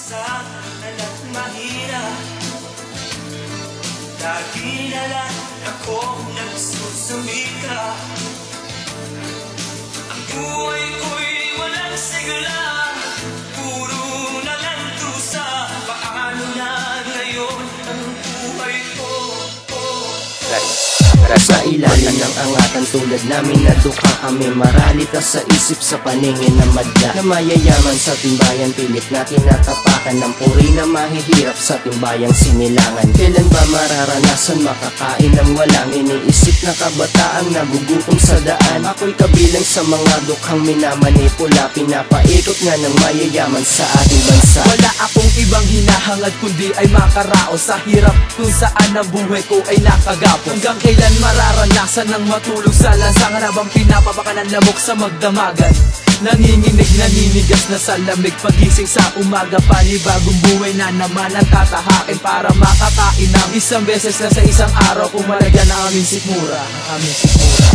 minsan na't mahirap. Lagi na lang akong nagsusumika. Ang buhay ko'y walang sigla, puro na lang dusa. Paano na ngayon ang buhay ko? Sa ilalim ng angatan tulad namin na dukha kami, maralita sa isip sa paningin na madla. Na mayayaman sa timbayan, pilit natin natapakan ng puri na mahihirap sa timbayang sinilangan. Kailan ba mararanasan makakain ng walang iniisip na kabataang nagugutom sa daan? Ako'y kabilang sa mga dukhang minamanipula, pinapaikot nga ng mayayaman sa ating bansa. Wala akong ibang hinahangad kundi ay makaraos sa hirap kung saan ang buhay ko ay nakagapos. Hanggang kailan mararanasan ng matulog sa lansangan habang pinapapakanan lamok sa magdamagan? Nanginginig, naninigas na sa lamig, pagising sa umaga, panibagong buhay na naman ang tatahakin para makakain ng isang beses na sa isang araw. Kung malagyan ang aming sikmura, ang aming sikmura.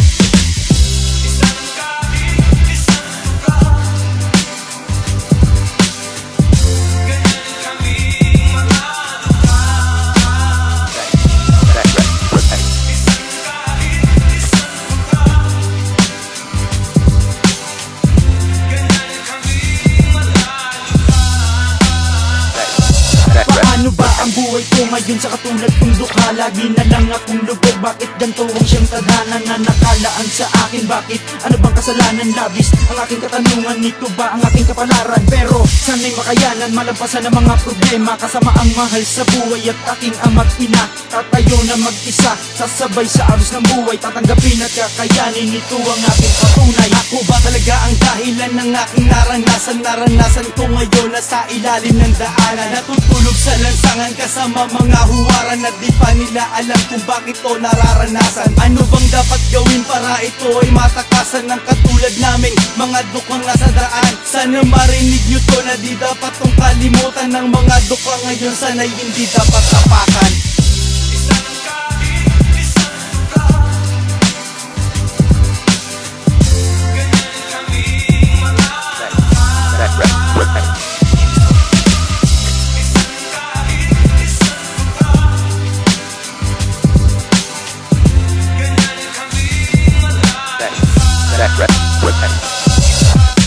Paano ba ang buhay ko ngayon sa katulad kong dukha? Lagi na lang akong lubog, bakit ganito ang siyang tadhana na nakalaan sa akin? Bakit? Ano bang kasalanan? Labis ang aking katanungan, ito ba ang aking kapalaran? Pero sana'y makayanan, malampasan ang mga problema, kasama ang mahal sa buhay at aking ama't ina. Tatayo na mag-isa, sasabay sa arus ng buhay, tatanggapin at kakayanin, ito ang aking patunay. Ako ba talaga ang dahilan ng aking naranasan? Naranasan ko ngayon na sa ilalim ng daanan, natutulog sa lansangan kasama mga huwaran na di pa nila alam kung bakit to nararanasan. Ano bang dapat gawin para ito ay matakasan ng katulad naming mga dukhang nasa daan? Sana marinig nyo to na di dapat tong kalimutan ng mga dukha ngayon, sana'y hindi dapat tapakan.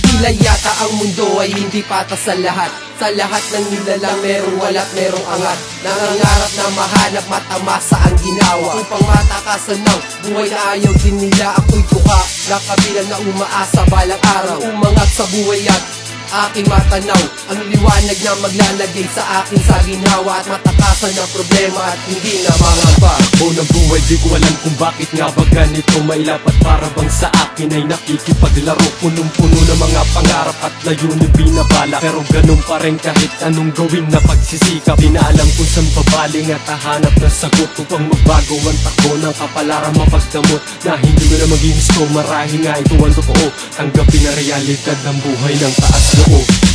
Tila yata ang mundo ay hindi patas sa lahat. Sa lahat ng nilalang merong wala't merong angat. Nangangarap na mahanap matamasa ang ginawa upang matakasan ng buhay na ayaw din nila. Ako'y tuka na kabilang na umaasa balang araw, umangat sa buhay at aking matanaw ang liwanag na maglalagay sa akin sa ginawa at matakasan ng problema at hindi na mangamba. Unang buhay di ko alam kung bakit nga ba ganito mailapat, para bang sa akin ay nakikipaglaro. Punong-puno ng mga pangarap at layunin binabala, pero ganun pa rin kahit anong gawin na pagsisikap. Di na alam kung saan babaling at hahanap ng sagot upang magbago ang takbo ng kapalaran, mapagdamot na hindi mo na maging gusto. Marahil nga ito ang totoo, tanggapin na realidad ng buhay ng taas loob.